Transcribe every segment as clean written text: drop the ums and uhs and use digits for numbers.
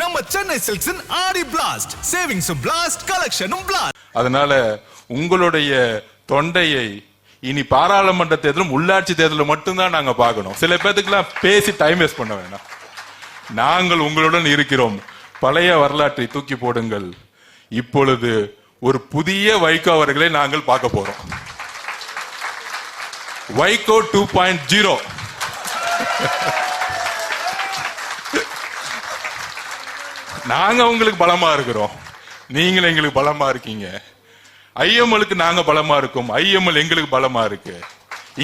நம்ம சென்னை சில்க்ஸின் ஆடி blast, savings blast, கலெக்ஷனும் blast. அதனால உங்களுடைய தொண்டையை இனி பாராளுமன்ற தேர்தலும் உள்ளாட்சி தேர்தலும் மட்டும்தான் நாங்க பார்க்கணும். சில பேத்துக்குலாம் பேசி டைம் வேஸ்ட் பண்ண வேணாம். நாங்கள் உங்களுடன் இருக்கிறோம். பழைய வரலாற்றை தூக்கி போடுங்கள். இப்பொழுது ஒரு புதிய வைகோ அவர்களை நாங்கள் பார்க்க போறோம். வைகோ 2.0. நாங்க உங்களுக்கு பலமா இருக்கிறோம், நீங்களும் எங்களுக்கு பலமா இருக்கீங்க. ஐஎம்எலுக்கு நாங்க பலமா இருக்கோம், ஐஎம்எல் எங்களுக்கு பலமா இருக்கு.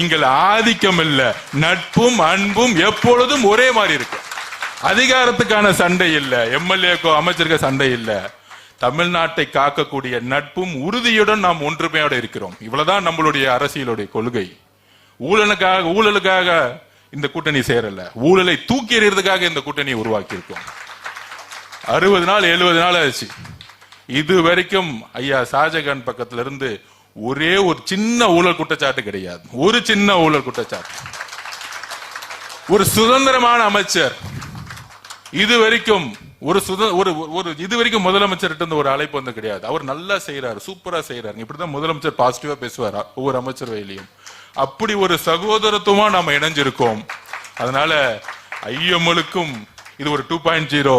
இங்கள் ஆதிக்கம் இல்ல, நட்பும் அன்பும் எப்பொழுதும் ஒரே மாதிரி இருக்கு. அதிகாரத்துக்கான சண்டை இல்ல, எம்எல்ஏக்கோ அமைச்சருக்கு சண்டை இல்ல. தமிழ்நாட்டை காக்கக்கூடிய நட்பும் உறுதியுடன் நாம் ஒன்றுமையோட இருக்கிறோம். இவ்வளவுதான் நம்மளுடைய அரசியலுடைய கொள்கை. ஊழலுக்காக இந்த கூட்டணி சேரல, ஊழலை தூக்கி எறியறதுக்காக இந்த கூட்டணி உருவாக்கி இருக்கோம். 60 நாள் 70 நாள் ஆச்சு. இது வரைக்கும் ஐயா ஷாஜகான் பக்கத்துல இருந்து ஒரே ஒரு சின்ன ஊழல் குற்றச்சாட்டு கிடையாது. ஒரு சின்ன ஊழல் குற்றச்சாட்டு. ஒரு சுதந்திரமான அமைச்சர் இது வரைக்கும் இது வரைக்கும் முதலமைச்சர்கிட்ட இருந்து ஒரு அழைப்பு வந்து கிடையாது. அவர் நல்லா செய்யறாரு, சூப்பரா செய்யறாரு. இப்படிதான் முதலமைச்சர் பாசிட்டிவா பேசுவார் ஒவ்வொரு அமைச்சரவையிலையும். அப்படி ஒரு சகோதரத்துவமா நாம இணைஞ்சிருக்கோம். அதனால ஐஎம்எலுக்கும் இது ஒரு 2.0.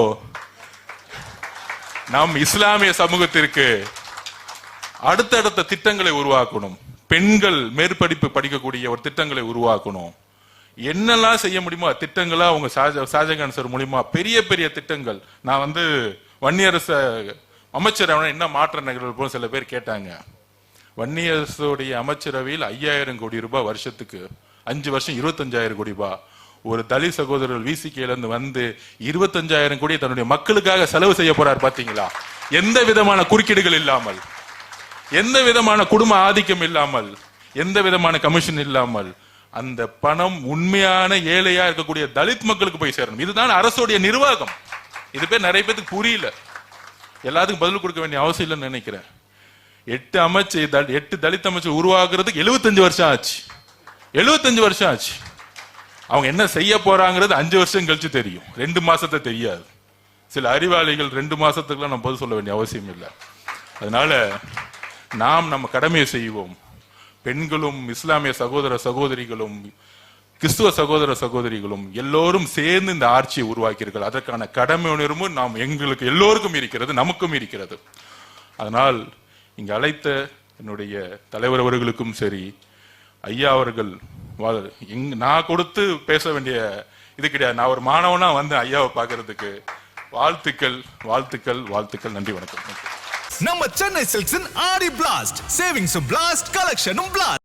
நாம் இஸ்லாமிய சமூகத்திற்கு அடுத்தடுத்த திட்டங்களை உருவாக்கணும். பெண்கள் மேற்படிப்பு படிக்கக்கூடிய ஒரு திட்டங்களை உருவாக்கணும். என்னெல்லாம் செய்ய முடியுமோ திட்டங்களா அவங்க ஷாஜகான் சார் மூலியமா பெரிய பெரிய திட்டங்கள். நான் வன்னியரச அமைச்சர் என்ன மாற்ற நிகழ்வு போல சில பேர் கேட்டாங்க. வன்னியரசுடைய அமைச்சரவையில் 5000 கோடி ரூபாய் வருஷத்துக்கு 5 வருஷம் 25,000 கோடி ரூபாய். ஒரு தலித் சகோதரர்கள் விசிகேல இருந்து 25,000 கோடி தன்னுடைய மக்களுக்காக செலவு செய்ய போறார். பாத்தீங்களா? எந்த விதமான குறுக்கீடுகள் இல்லாமல், எந்த விதமான குடும்ப ஆதிக்கம் இல்லாமல், எந்த விதமான கமிஷன் இல்லாமல் அந்த பணம் உண்மையான ஏழையா இருக்கக்கூடிய தலித் மக்களுக்கு போய் சேரணும். இதுதான் அரசுடைய நிர்வாகம். இது பேர் நிறைய பேருக்கு புரியல. எல்லாத்துக்கும் பதில் கொடுக்க வேண்டிய அவசியம் இல்லைன்னு நினைக்கிறேன். 8 தலித் அமைச்சர் உருவாக்குறதுக்கு 75 வருஷம் ஆச்சு. 75 வருஷம் ஆச்சு. அவங்க என்ன செய்ய போறாங்கிறது 5 வருஷம் கழிச்சு தெரியும், 2 மாசத்தை தெரியாது. சில அறிவாளிகள் 2 மாசத்துக்குலாம் நம்ம பதில் சொல்ல வேண்டிய அவசியம் இல்லை. அதனால நாம் நம்ம கடமையை செய்வோம். பெண்களும் இஸ்லாமிய சகோதர சகோதரிகளும் கிறிஸ்துவ சகோதர சகோதரிகளும் எல்லோரும் சேர்ந்து இந்த ஆட்சியை உருவாக்கியிருக்கிறார்கள். அதற்கான கடமை உணர்வும் நாம் எங்களுக்கு எல்லோருக்கும் இருக்கிறது, நமக்கும் இருக்கிறது. அதனால் இங்கு அழைத்த என்னுடைய தலைவர் அவர்களுக்கும் சரி, ஐயா அவர்கள் நான் கொடுத்து பேச வேண்டிய இது கிடையாது. நான் ஒரு மாணவனா ஐயாவை பார்க்கறதுக்கு வாழ்த்துக்கள், வாழ்த்துக்கள், வாழ்த்துக்கள். நன்றி, வணக்கம். நம்ம சென்னை சில்க்ஸின் ஆடி பிளாஸ்ட், சேவிங்ஸ் பிளாஸ்ட், கலெக்ஷனும் பிளாஸ்ட்.